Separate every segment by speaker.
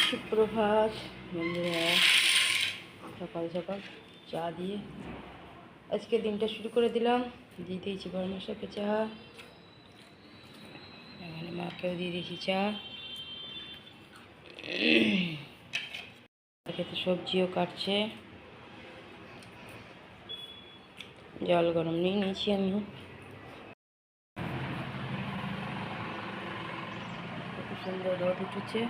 Speaker 1: সুপ্রভাত বন্ধুরা, সকাল সকাল চা দিয়ে আজকে দিনটা শুরু করে দিলাম। দিয়ে দিয়েছি বরমশাকে চা, এখানে মাকেও দিয়ে দিয়েছি চা। খেতে সবজিও কাটছে, জল গরম নিয়ে নিয়েছি আমি। খুব সুন্দর রোদ উঠেছে।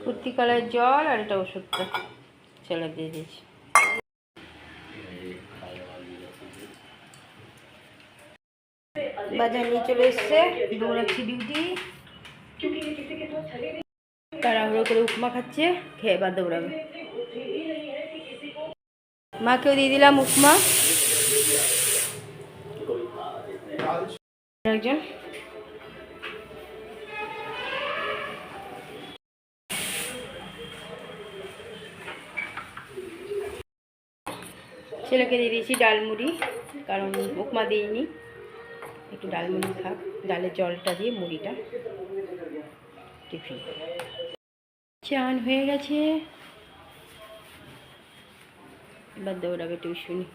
Speaker 1: কুর্তি কালার জল আর এটা ওষুধটা ছেলে দিয়ে দিয়েছি। বাজার নিয়ে চলে এসছে, দৌড়াচ্ছি ডিউটি। তাড়াহুড়ো করে উপমা খাচ্ছে, খেয়ে এবার দৌড়াবে। মাকেও দিয়ে দিলাম উপমা। একজন ছেলেকে দিয়ে দিয়েছি ডালমুড়ি, কারণ উপমা দিইনি, একটু ডালমুড়ি খাক, ডালের জলটা দিয়ে মুড়িটা টিফিন। চান হয়ে গেছে, এবার দৌড়াবে টিউশনি।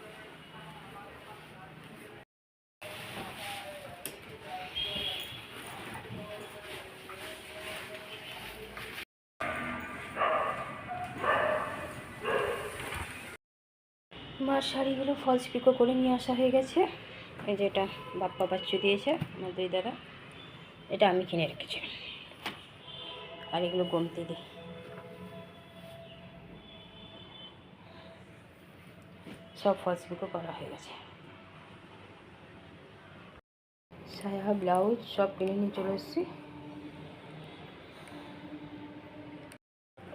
Speaker 1: মার শাড়িগুলো ফলস পিকো করে নিয়ে আসা হয়ে গেছে। এই যে এটা বাপ্পা বাচ্চু দিয়েছে আমার দুই দাদা, এটা আমি কিনে রেখেছি। আর এগুলো গোমতি দিই। সব ফলস পিকো করা হয়ে গেছে। সায়া ব্লাউজ সব কিনে নিয়ে চলে এসেছি।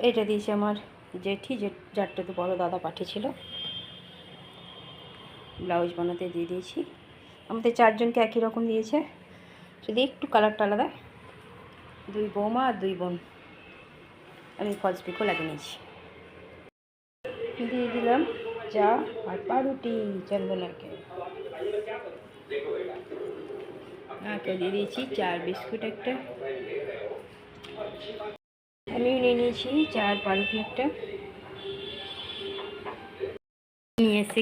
Speaker 1: এটা দিয়েছে আমার জেঠি, যারটা তো বড় দাদা পাঠিয়েছিল, ব্লাউজ বানাতে দিয়ে দিয়েছি। আমাদের চারজনকে একই রকম দিয়েছে, শুধু একটু কালারটা আলাদা। দুই বৌমা আর দুই বোন, আমি ফলস পিকো লাগিয়ে নিয়েছি। দিয়ে দিলাম চা আর পাউরুটি চন্দনাকে। মাকে দিয়ে দিয়েছি চার বিস্কুট একটা, আমিও নিয়ে নিয়েছি চার পাউরুটি একটা।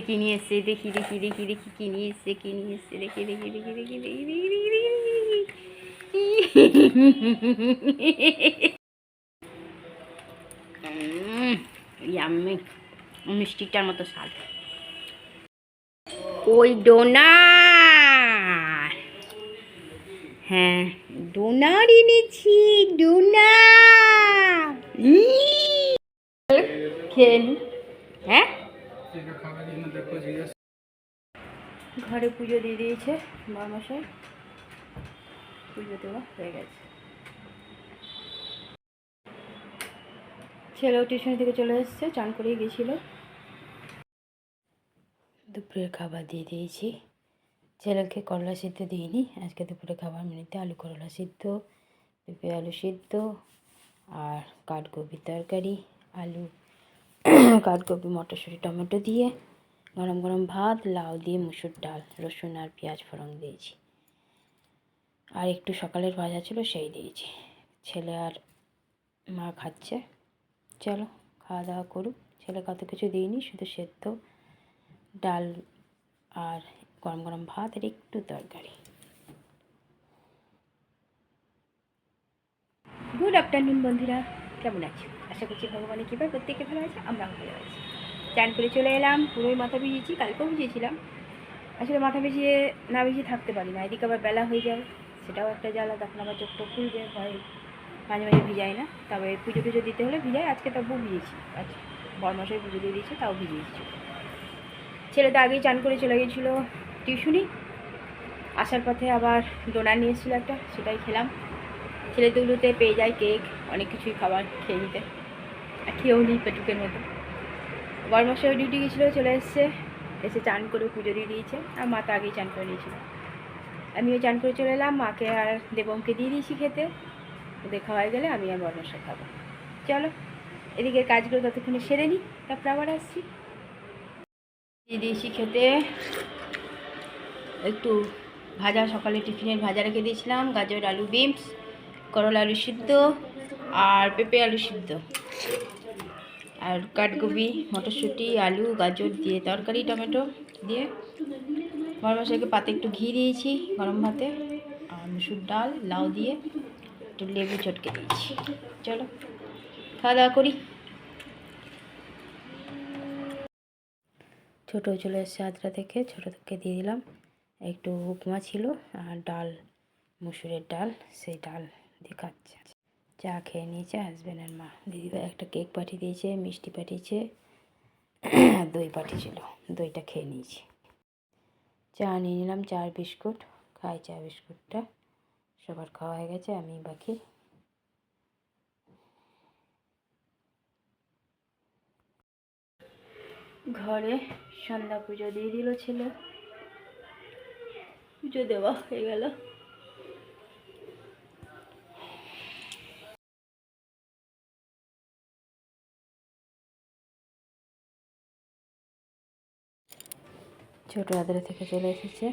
Speaker 1: কি নিয়ে এসছে দেখি দেখি দেখি দেখি কি নিয়ে এসছে, কি নিয়ে এসছে দেখি দেখি দেখি দেখি দেখি দেখি দেখি দেখি। ইয়াম্মি, মিষ্টিটার মতো স্বাদ। ওই ডোনা, হ্যাঁ ডোনার এনেছি, ডোনা খেয়ে নি। হ্যাঁ, ঘরে পুজো দিয়ে দিয়েছে বারমাসায়, পুজো দেওয়া হয়ে গেছে। ছেলেও টিউশন থেকে চলে এসছে, চান করেই গেছিলো। দুপুরের খাবার দিয়ে দিয়েছি। ছেলেকে করলা সিদ্ধ দিইনি, আজকে দুপুরে খাবার মেনুতে আলু করলা সিদ্ধ, পেঁপে আলু সিদ্ধ আর কাঠকপি তরকারি, আলু কাঠকপি মটরশুঁটি টমেটো দিয়ে গরম গরম ভাত, লাউ দিয়ে মুসুর ডাল, রসুন আর পেঁয়াজ ফোড়ন দিয়েছি। আর একটু সকালের ভাজা ছিল সেই দিয়েছি। ছেলে আর মা খাচ্ছে। চলো খাওয়া দাওয়া করুক। ছেলে কত কিছু দিইনি, শুধু সেদ্ধ ডাল আর গরম গরম ভাত আর একটু তরকারি। গুড আফটারনুন বন্ধুরা, কেমন আছো? আশা করছি ভগবানের কৃপায় প্রত্যেকে ভালো আছে, আমরাও ভালো আছি। চান করে চলে এলাম, পুরোই মাথা ভিজিয়েছি, কালকেও ভিজিয়েছিলাম। আসলে মাথা ভিজিয়ে না ভিজিয়ে থাকতে পারি না, এদিকে আবার বেলা হয়ে যায়, সেটাও একটা জ্বালা। তখন আবার চোখটা খুলবে ভয়, মাঝে মাঝে ভিজাই না। তবে পুজো টুজো দিতে হলে ভিজাই, আজকে তবু ভিজেছি। আচ্ছা, বরমাসায় পুজো দিয়ে দিয়েছে, তাও ভিজিয়েছি। ছেলে তো আগেই চান করে চলে গেছিলো টিউশনি, আসার পথে আবার ডোনার নিয়ে এসেছিলো একটা, সেটাই খেলাম। ছেলে দুগুলোতে পেয়ে যায় কেক, অনেক কিছুই খাবার খেয়ে নিতে, আর খেয়েও নিই পেটুকের মতো। বরমাসায় ডিউটি গেছিলো, চলে এসছে, এসে চান করে পুজো দিয়ে দিয়েছে, আর মা তো আগেই চান করে নিয়েছিল। আমিও চান করে চলে এলাম, মাকে আর দেবমকে দিয়ে দিয়েছি খেতে। ওদের খাওয়াই গেলে আমি আর বরমাসা খাবো। চলো এদিকের কাজগুলো ততক্ষণে সেরে নিই, তারপর আবার আসছি। দিয়ে দিয়েছি খেতে, একটু ভাজা সকালে টিফিনের ভাজা রেখে দিয়েছিলাম, গাজর আলু বিনস, করলা আলু সিদ্ধ আর পেঁপে আলু সিদ্ধ আর কাঠগোবি মটরশুঁটি আলু গাজর দিয়ে তরকারি, টমেটো দিয়ে গরম মশলাকে পাতে একটু ঘি দিয়েছি গরম ভাতে, আর মুসুর ডাল লাউ দিয়ে একটু লেবু চটকে দিয়েছি। চলো খাওয়া দাওয়া করি। ছোটো চলে এসছে আদ্রা থেকে, ছোটো থেকে দিয়ে দিলাম একটু উপমা ছিল আর ডাল, মুসুরের ডাল, সেই ডাল দিয়ে খাচ্ছে। চা খেয়ে নিয়েছে হাজব্যান্ড আর মা। দিদিভাই একটা কেক পাঠিয়ে দিয়েছে, মিষ্টি পাঠিয়েছে আর দই পাঠিয়েছিল, দইটা খেয়ে নিয়েছি। চা নিয়ে নিলাম, চার বিস্কুট খাই, চা বিস্কুটটা সবার খাওয়া হয়ে গেছে, আমি বাকি। ঘরে সন্ধ্যা পুজো দিয়ে দিল ছিল, পুজো দেওয়া হয়ে গেল। ছোটো আদ্রা থেকে চলে এসেছে,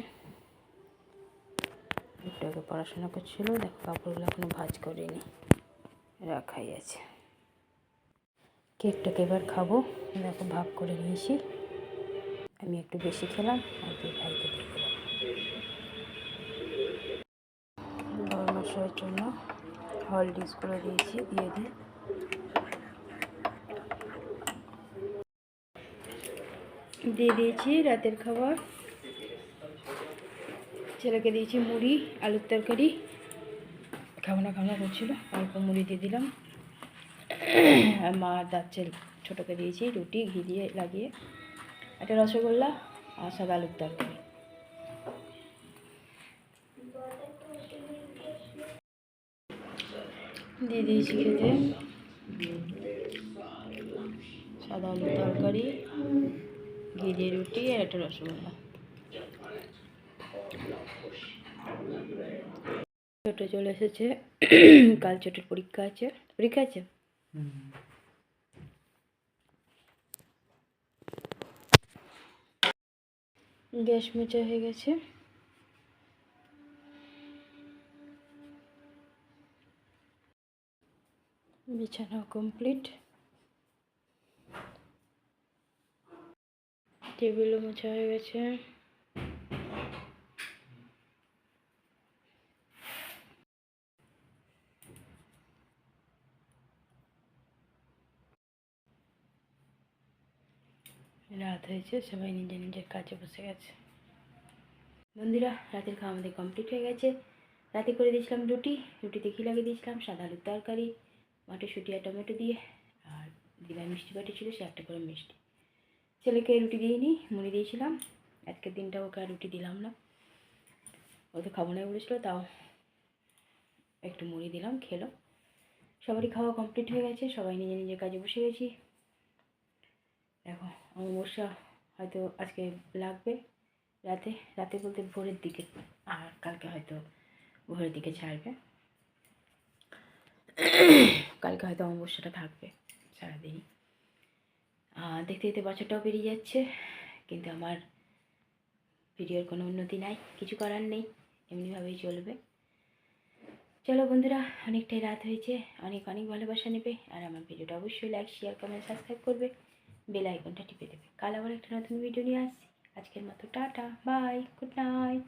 Speaker 1: একটু আগে পড়াশোনা করছিল। দেখো কাপড়গুলো এখনো ভাঁজ করিনি, রাখাই আছে। কেকটাকে এবার খাবো, দেখো ভাগ করে নিয়েছি, আমি একটু বেশি খেলাম আর দুই ভাইকে দিয়ে দিলাম। বড় মশাইয়ের জন্য হরলিক্সগুলো দিয়েছি, দিয়ে দিয়েছি রাতের খাবার। ছেলেকে দিয়েছি মুড়ি আলুর তরকারি, খাওনা করছিল, অল্প মুড়ি দিয়ে দিলাম। আর মা যাচ্ছে ছোটোকে দিয়েছি রুটি ঘি দিয়ে লাগিয়ে, একটা রসগোল্লা আর সাদা আলুর তরকারি। দিয়ে দিয়েছি খেতে সাদা আলুর তরকারি, ঘি দিয়ে রুটি আর একটা রসগোল্লা। ছোটো চলে এসেছে, কাল ছোটোর পরীক্ষা আছে। গ্যাস মোচা হয়ে গেছে, বিছানা কমপ্লিট, টেবিলও মোছা হয়ে গেছে। রাত হয়েছে, সবাই নিজের নিজের কাজে বসে গেছে। বন্ধুরা রাতের খাওয়া আমাদের কমপ্লিট হয়ে গেছে। রাতে করে দিয়েছিলাম রুটিতে ঘি লাগিয়ে দিয়েছিলাম, সাদা আলুর তরকারি মটরশুঁটি আর টমেটো দিয়ে, আর দিদিভাই মিষ্টি পাঠিয়েছিল, সে একটা করে মিষ্টি। ছেলেকে রুটি দিইনি, মুড়ি দিয়েছিলাম। আজকের দিনটা ওকে আর রুটি দিলাম না, ও তো খাবো না বলেছিলো, তাও একটু মুড়ি দিলাম, খেলো। সবারই খাওয়া কমপ্লিট হয়ে গেছে, সবাই নিজের নিজের কাজে বসে গেছি। দেখো অমাবস্যা হয়তো আজকে লাগবে রাতে বলতে ভোরের দিকে, আর কালকে হয়তো ভোরের দিকে ছাড়বে। কালকে হয়তো অমাবস্যাটা থাকবে সারাদিনই। দেখতে দেখতে বছরটাও পেরিয়ে যাচ্ছে, কিন্তু আমার ভিডিওর কোনো উন্নতি নাই, কিছু করার নেই, এমনিভাবেই চলবে। চলো বন্ধুরা, অনেকটাই রাত হয়েছে, অনেক ভালোবাসা নেবে, আর আমার ভিডিওটা অবশ্যই লাইক শেয়ার কমেন্ট সাবস্ক্রাইব করবে, বেল আইকনটা টিপে দেবে। কাল আবার একটা নতুন ভিডিও নিয়ে আসছি। আজকের মতো টাটা, বাই, গুড নাইট।